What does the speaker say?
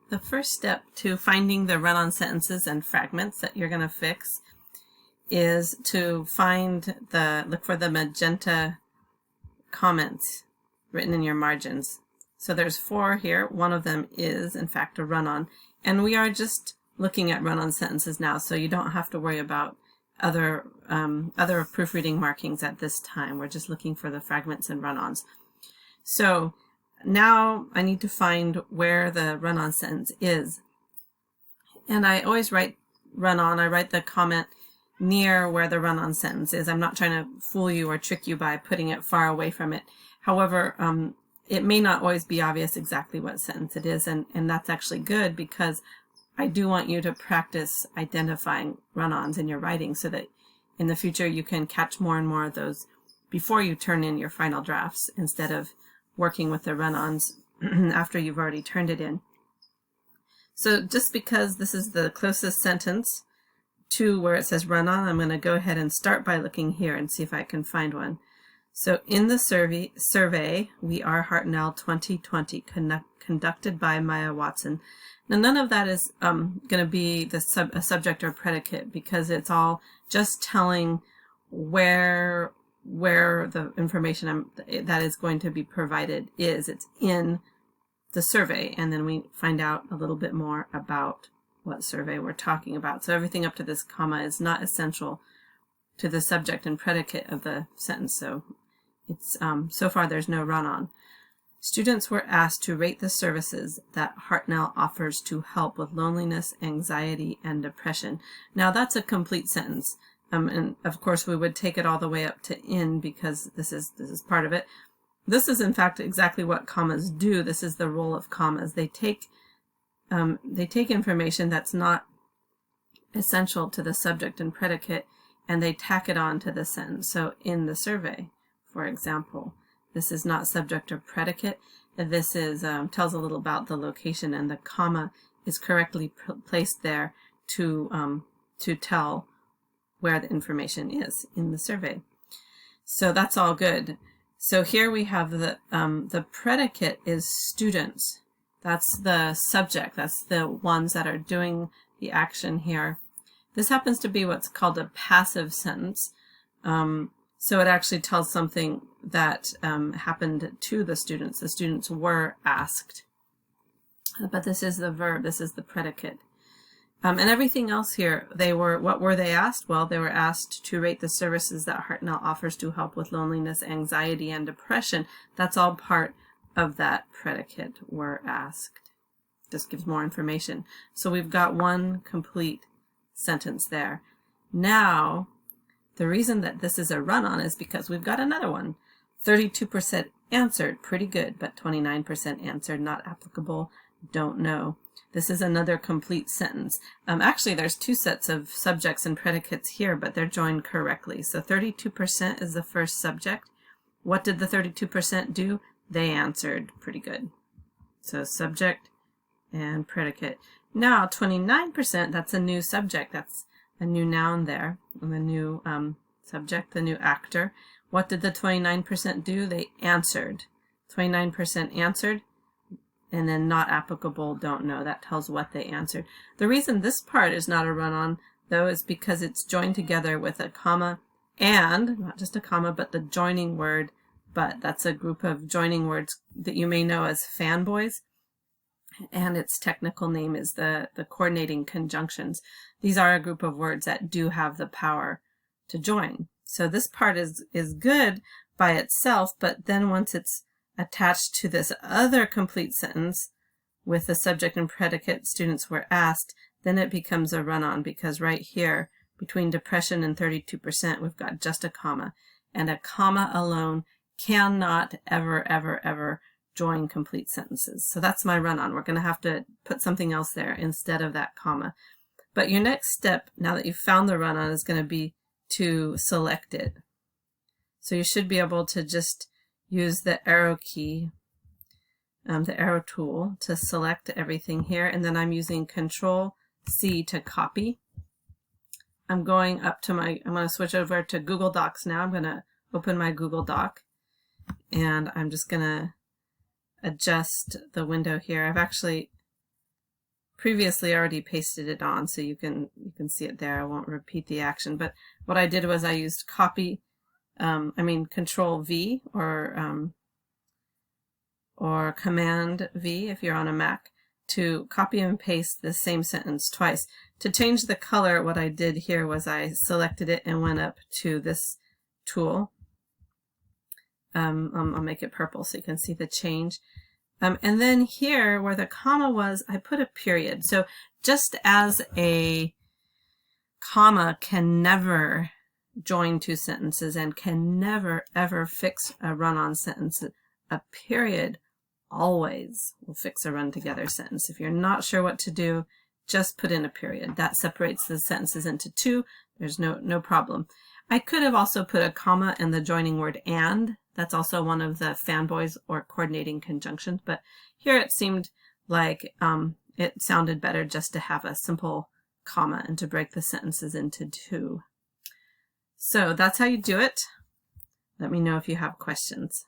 The first step to finding the run-on sentences and fragments that you're going to fix is to look for the magenta comments written in your margins. So there's 4 here. One of them is, in fact, a run-on. And we are just looking at run-on sentences now, so you don't have to worry about other proofreading markings at this time. We're just looking for the fragments and run-ons. So now I need to find where the run-on sentence is. And I always write run-on. I write the comment near where the run-on sentence is. I'm not trying to fool you or trick you by putting it far away from it. However, it may not always be obvious exactly what sentence it is, and that's actually good because I do want you to practice identifying run-ons in your writing so that in the future you can catch more and more of those before you turn in your final drafts instead of working with the run-ons after you've already turned it in. So just because this is the closest sentence to where it says run-on, I'm going to go ahead and start by looking here and see if I can find one. So in the survey, We Are Hartnell 2020, conducted by Maya Watson. Now none of that is going to be a subject or predicate because it's all just telling where the information that is going to be provided is. It's in the survey, and then we find out a little bit more about what survey we're talking about. So everything up to this comma is not essential to the subject and predicate of the sentence. So it's so far there's no run-on. Students were asked to rate the services that Hartnell offers to help with loneliness, anxiety, and depression. Now that's a complete sentence. And of course we would take it all the way up to in because this is part of it. This is in fact exactly what commas do. This is the role of commas. They take information that's not essential to the subject and predicate and they tack it on to the sentence. So in the survey, for example, this is not subject or predicate. This is tells a little about the location, and the comma is correctly placed there to tell where the information is in the survey. So that's all good. So here we have the predicate is students. That's the subject. That's the ones that are doing the action here. This happens to be what's called a passive sentence. So it actually tells something that happened to the students. The students were asked. But this is the verb. This is the predicate. And everything else here, what were they asked? Well, they were asked to rate the services that Hartnell offers to help with loneliness, anxiety, and depression. That's all part of that predicate, were asked. This gives more information. So we've got one complete sentence there. Now, the reason that this is a run-on is because we've got another one. 32% answered, pretty good, but 29% answered, not applicable, don't know. This is another complete sentence. Actually, there's 2 sets of subjects and predicates here, but they're joined correctly. So 32% is the first subject. What did the 32% do? They answered, pretty good. So subject and predicate. Now 29%, that's a new subject. That's a new noun there, and the new subject, the new actor. What did the 29% do? They answered. 29% answered, and then not applicable, don't know. That tells what they answered. The reason this part is not a run-on, though, is because it's joined together with a comma and, not just a comma, but the joining word, but. That's a group of joining words that you may know as fanboys. And its technical name is the coordinating conjunctions. These are a group of words that do have the power to join. So this part is good by itself, but then once it's attached to this other complete sentence with the subject and predicate, students were asked, then it becomes a run-on because right here, between depression and 32%, we've got just a comma. And a comma alone cannot ever, ever, ever join complete sentences. So that's my run-on. We're going to have to put something else there instead of that comma. But your next step, now that you've found the run-on, is going to be to select it. So you should be able to just use the arrow key, the arrow tool, to select everything here. And then I'm using Control-C to copy. I'm going to switch over to Google Docs now. I'm going to open my Google Doc, and I'm just going to adjust the window here. I've actually previously already pasted it on, so you can see it there. I won't repeat the action, but what I did was I used Control V or Command V if you're on a Mac to copy and paste the same sentence twice. To change the color, what I did here was I selected it and went up to this tool. I'll make it purple so you can see the change. And then here where the comma was, I put a period. So just as a comma can never join two sentences and can never ever fix a run-on sentence, a period always will fix a run together sentence. If you're not sure what to do, just put in a period. That separates the sentences into two. There's no problem. I could have also put a comma and the joining word and. That's also one of the fanboys or coordinating conjunctions, but here it seemed like it sounded better just to have a simple comma and to break the sentences into two. So that's how you do it. Let me know if you have questions.